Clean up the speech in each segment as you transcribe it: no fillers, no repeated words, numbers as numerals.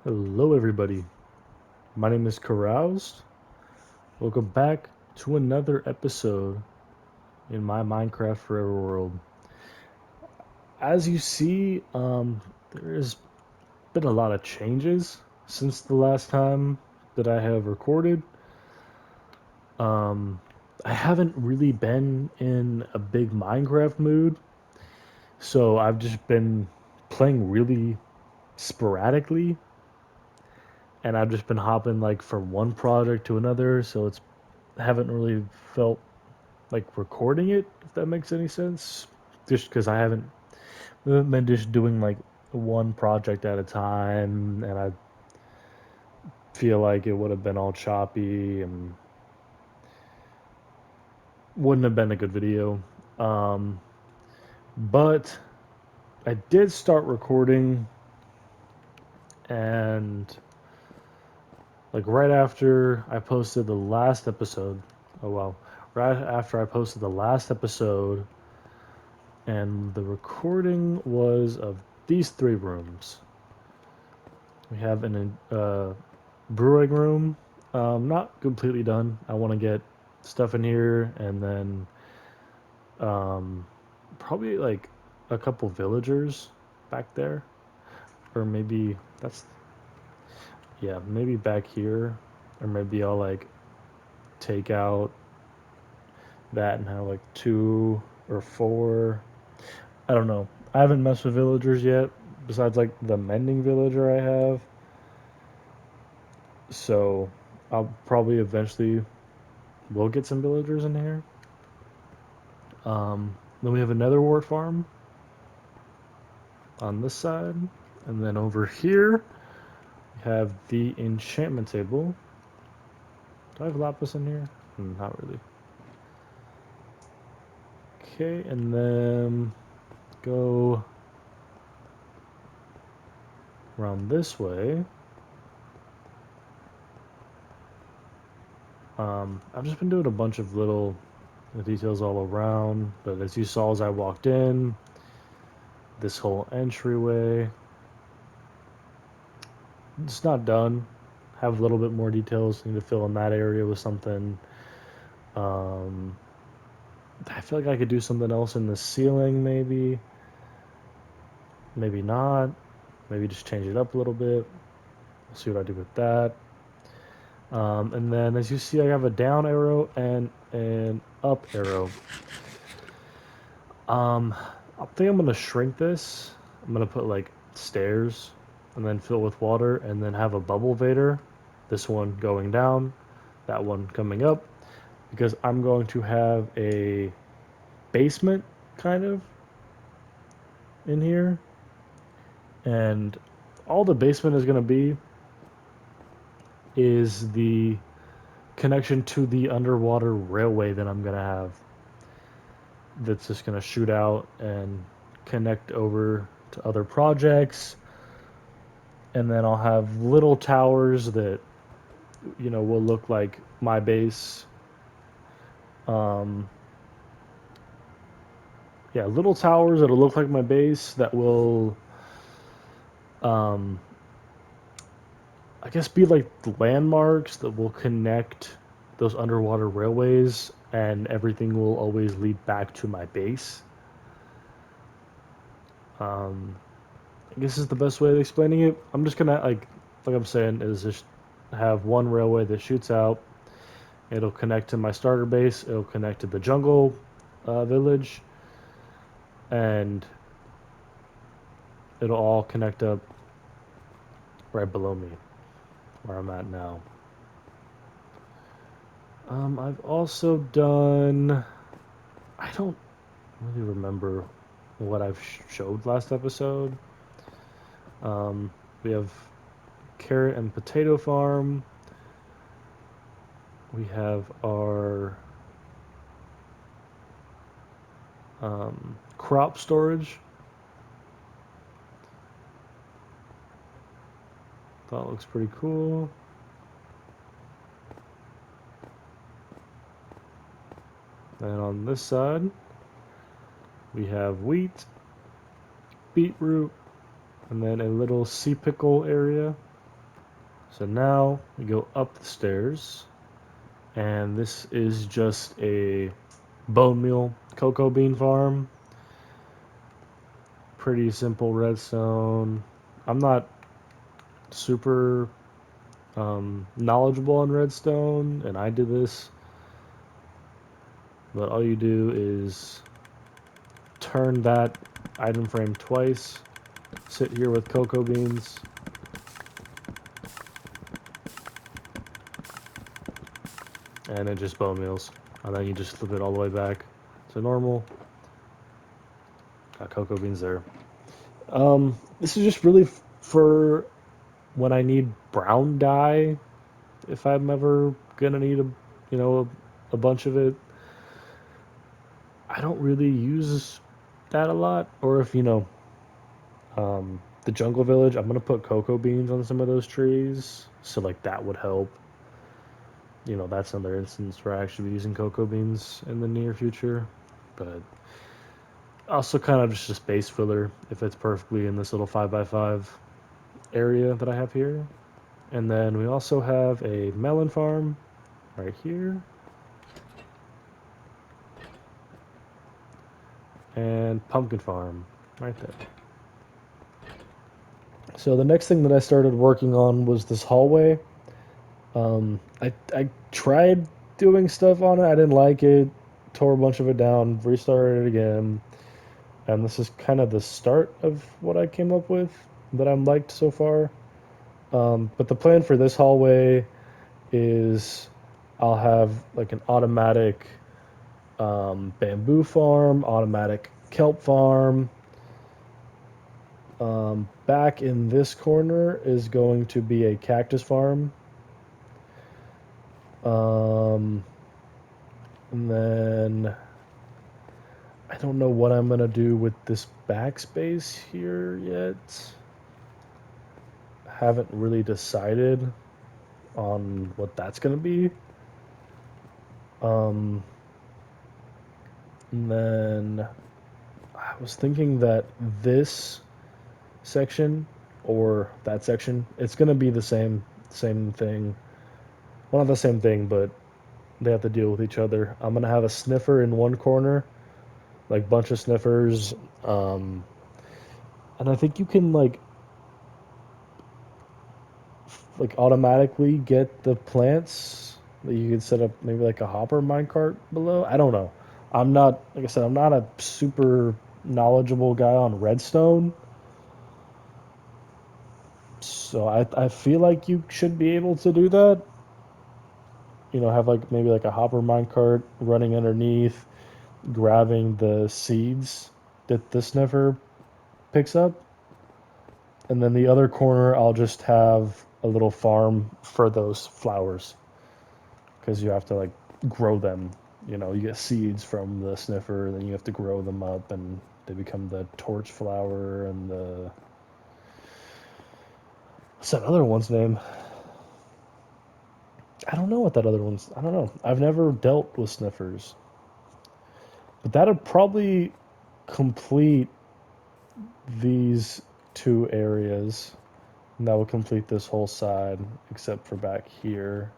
Hello, everybody. My name is Caroused. Welcome back to another episode in my Minecraft Forever world. As you see, there's been a lot of changes since the last time that I have recorded. Um, I haven't really been in a big Minecraft mood, so I've just been playing really sporadically, and I've just been hopping like from one project to another, so it's haven't really felt like recording it, if that makes any sense. Just because I haven't been just doing like one project at a time, and I feel like it would have been all choppy and wouldn't have been a good video. Um, but I did start recording, and like right after I posted the last episode, oh well, right after I posted the last episode, and the recording was of these three rooms. We have an brewing room. Not completely done. I want to get stuff in here, and then um, probably like a couple villagers back there, or maybe that's yeah, maybe back here, or maybe I'll like take out that and have like two or four. I don't know. I haven't messed with villagers yet, besides like the mending villager I have. So I'll probably eventually will get some villagers in here. Then we have another wart farm on this side. And then over here, we have the enchantment table. Do I have lapis in here? Not really. Okay, and then go around this way. I've just been doing a bunch of little details all around, but as you saw as I walked in, this whole entryway, it's not done. Have a little bit more details. Need to fill in that area with something. Um, I feel like I could do something else in the ceiling, maybe. Maybe not. Maybe just change it up a little bit. We'll see what I do with that. And then, as you see, I have a down arrow and an up arrow. I think I'm gonna shrink this. I'm gonna put like stairs, and then fill with water, and then have a bubble vader. This one going down, that one coming up, because I'm going to have a basement kind of in here, and all the basement is going to be is the connection to the underwater railway that I'm going to have, that's just going to shoot out and connect over to other projects. And then I'll have little towers that will look like my base. um, yeah, little towers that'll look like my base that will um, I guess be like the landmarks that will connect those underwater railways, and everything will always lead back to my base. Um, I guess is the best way of explaining it. I'm just gonna like I'm saying is just have one railway that shoots out. It'll connect to my starter base. It'll connect to the jungle village, and it'll all connect up right below me, where I'm at now. I've also done. I don't really remember what I've showed last episode. Um, we have carrot and potato farm. We have our crop storage. That looks pretty cool. And on this side, we have wheat, beetroot, and then a little sea pickle area. So now we go up the stairs, and this is just a bone meal cocoa bean farm. Pretty simple redstone. I'm not super knowledgeable on redstone, and I did this, but all you do is turn that item frame twice, sit here with cocoa beans, and it just bone meals. And then you just flip it all the way back to normal. Got cocoa beans there. This is just really for when I need brown dye. If I'm ever gonna need a bunch of it. I don't really use that a lot. Or if the jungle village, I'm gonna put cocoa beans on some of those trees, so like that would help. That's another instance where I actually be using cocoa beans in the near future. But also kind of just a space filler if it's perfectly in this little 5x5 area that I have here. And then we also have a melon farm right here. And pumpkin farm right there. So the next thing that I started working on was this hallway. I tried doing stuff on it. I didn't like it. Tore a bunch of it down. Restarted it again. And this is kind of the start of what I came up with that I'm liked so far. But the plan for this hallway is I'll have like an automatic bamboo farm, automatic kelp farm. Back in this corner is going to be a cactus farm. And then I don't know what I'm gonna do with this backspace here yet. Haven't really decided on what that's gonna be. Um, and then I was thinking that this section or that section, it's gonna be the same thing. Well, not the same thing, but they have to deal with each other. I'm gonna have a sniffer in one corner, like bunch of sniffers. And I think you can like automatically get the plants. You could set up maybe like a hopper minecart below. I don't know. I'm not, like I said, I'm not a super knowledgeable guy on redstone. So I feel like you should be able to do that. Have like maybe like a hopper minecart running underneath, grabbing the seeds that the sniffer picks up. And then the other corner, I'll just have a little farm for those flowers because you have to like grow them. You get seeds from the sniffer, then you have to grow them up, and they become the torch flower and the what's that other one's name? I don't know what that other one's. I don't know. I've never dealt with sniffers, but that'd probably complete these two areas. And that will complete this whole side, except for back here.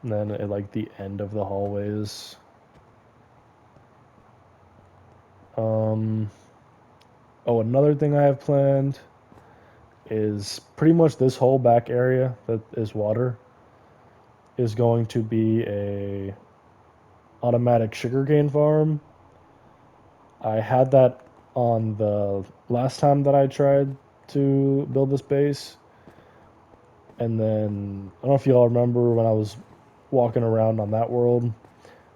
And then at like the end of the hallways. Um, oh, another thing I have planned is pretty much this whole back area that is water is going to be a automatic sugarcane farm. I had that on the last time that I tried to build this base. And then I don't know if y'all remember when I was walking around on that world,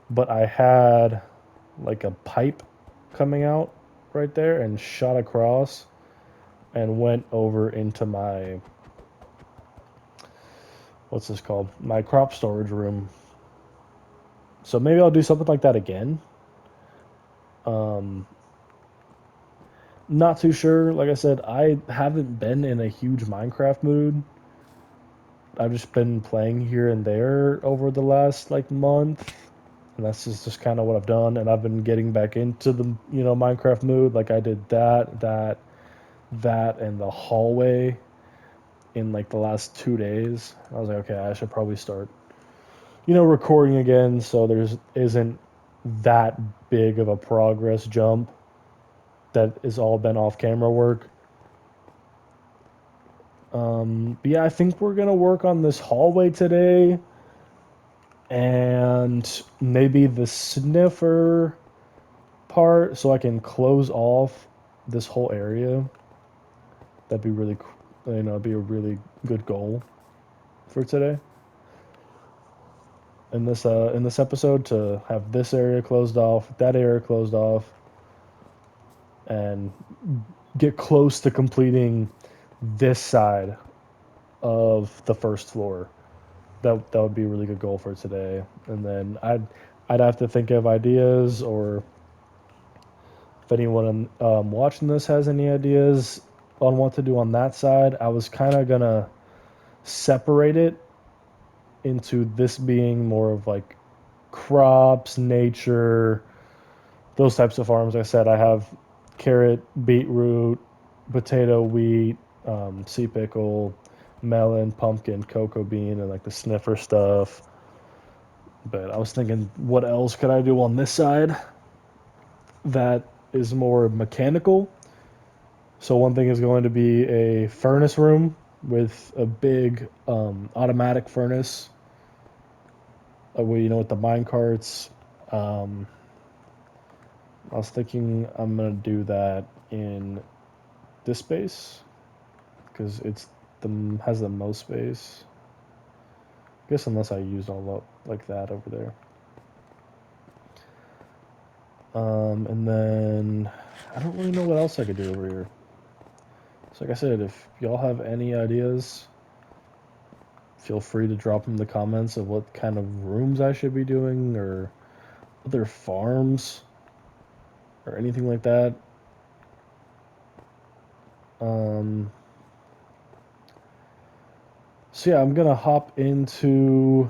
but I had like a pipe coming out right there and shot across and went over into my what's this called? My crop storage room. So maybe I'll do something like that again. Um, Not too sure. Like I said, I haven't been in a huge Minecraft mood. I've just been playing here and there over the last like month, and that's just kind of what I've done. And I've been getting back into the Minecraft mood. Like I did that, and the hallway in like the last 2 days. I was like, okay, I should probably start, recording again so there's isn't that big of a progress jump that has all been off camera work. But yeah, I think we're gonna work on this hallway today, and maybe the sniffer part, so I can close off this whole area. That'd be really, be a really good goal for today. In this episode, to have this area closed off, that area closed off, and get close to completing this side of the first floor. That would be a really good goal for today. And then I'd have to think of ideas, or if anyone watching this has any ideas on what to do on that side. I was kind of gonna separate it into this being more of like crops, nature, those types of farms. I said I have carrot, beetroot, potato, wheat, sea pickle, melon, pumpkin, cocoa bean, and like the sniffer stuff. But I was thinking, what else could I do on this side that is more mechanical? So one thing is going to be a furnace room with a big automatic furnace. With the mine carts. Um, I was thinking I'm gonna do that in this space because it's has the most space. I guess unless I use all up like that over there. And then I don't really know what else I could do over here. So like I said, if y'all have any ideas, feel free to drop them in the comments of what kind of rooms I should be doing, or other farms, or anything like that. Um, so yeah, I'm gonna hop into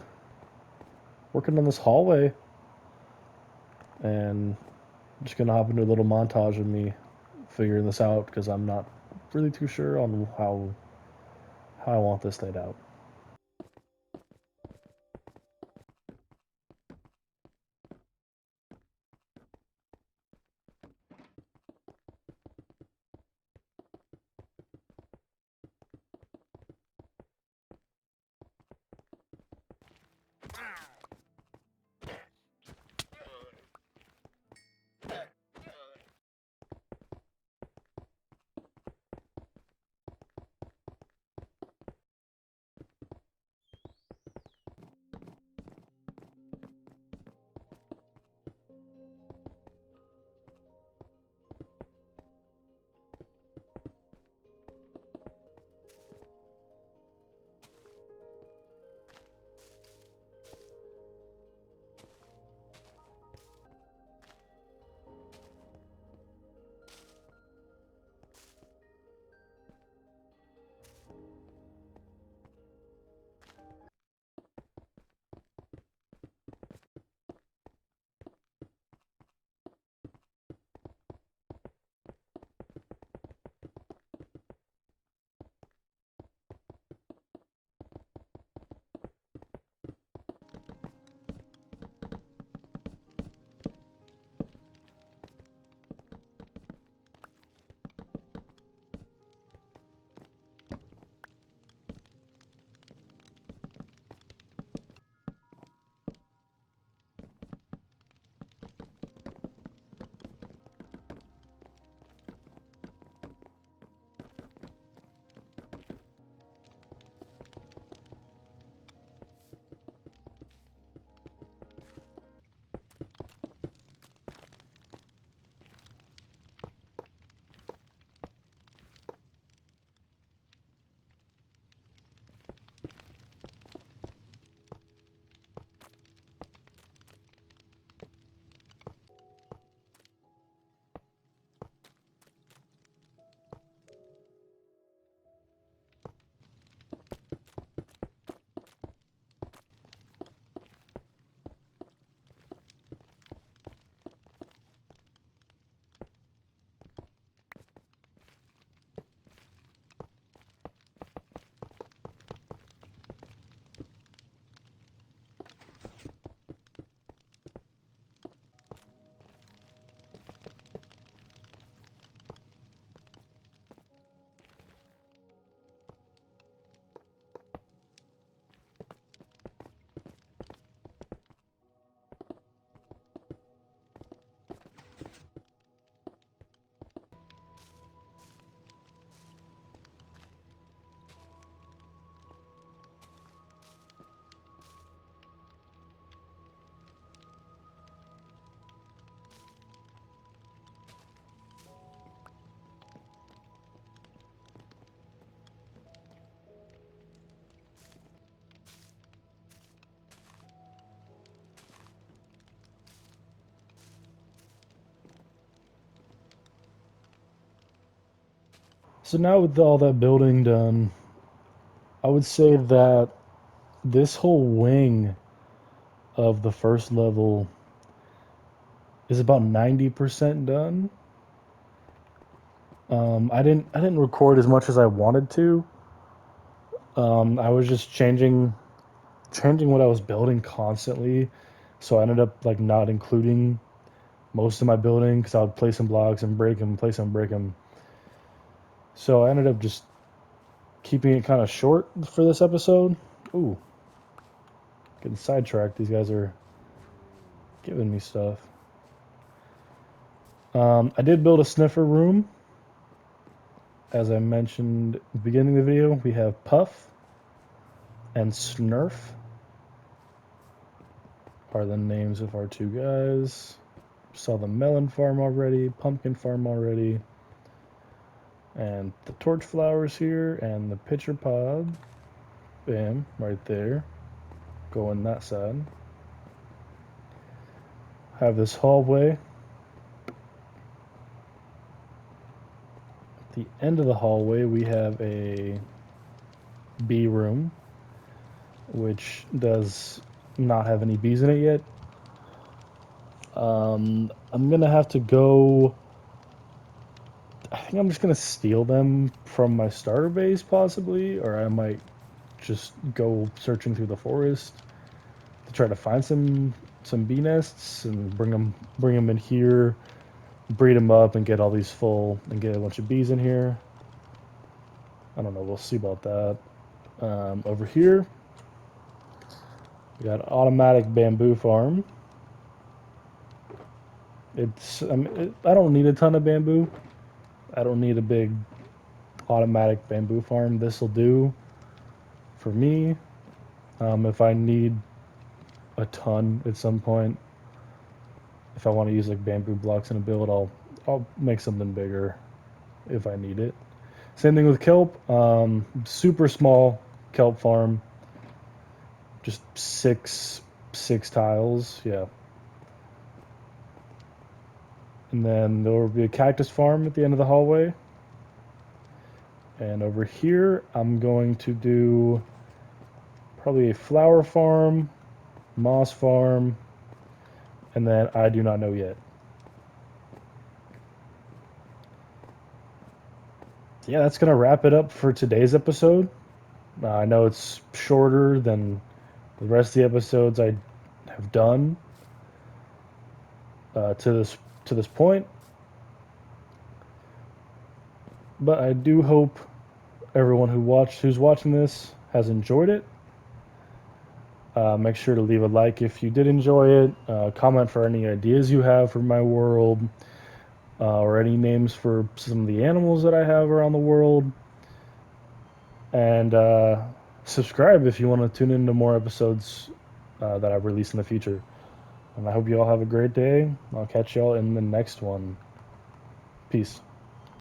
working on this hallway, and I'm just gonna hop into a little montage of me figuring this out because I'm not really too sure on how I want this laid out. So now with all that building done, I would say that this whole wing of the first level is about 90% done. I didn't record as much as I wanted to. I was just changing what I was building constantly, so I ended up like not including most of my building because I would place some blocks and break them, place them, break them. So I ended up just keeping it kind of short for this episode. Ooh, getting sidetracked. These guys are giving me stuff. I did build a sniffer room. As I mentioned at the beginning of the video, we have Puff and Snurf are the names of our two guys. Saw the melon farm already, pumpkin farm already, and the torch flowers here, and the pitcher pod. Bam, right there. Going that side. Have this hallway. At the end of the hallway, we have a bee room, which does not have any bees in it yet. I'm gonna have to go. I think I'm just gonna steal them from my starter base, possibly, or I might just go searching through the forest to try to find some bee nests and bring them in here, breed them up, and get all these full and get a bunch of bees in here. I don't know. We'll see about that. Over here, we got automatic bamboo farm. I don't need a ton of bamboo. I don't need a big automatic bamboo farm. This will do for me. If I need a ton at some point, if I want to use like bamboo blocks in a build, I'll make something bigger if I need it. Same thing with kelp. Super small kelp farm. Just six tiles. Yeah. And then there will be a cactus farm at the end of the hallway. And over here, I'm going to do probably a flower farm, moss farm, and then I do not know yet. So yeah, that's going to wrap it up for today's episode. I know it's shorter than the rest of the episodes I have done to this point, but I do hope everyone who's watching this has enjoyed it. Make sure to leave a like if you did enjoy it. Comment for any ideas you have for my world, or any names for some of the animals that I have around the world. And subscribe if you want to tune into more episodes that I release in the future. And I hope you all have a great day. I'll catch y'all in the next one. Peace.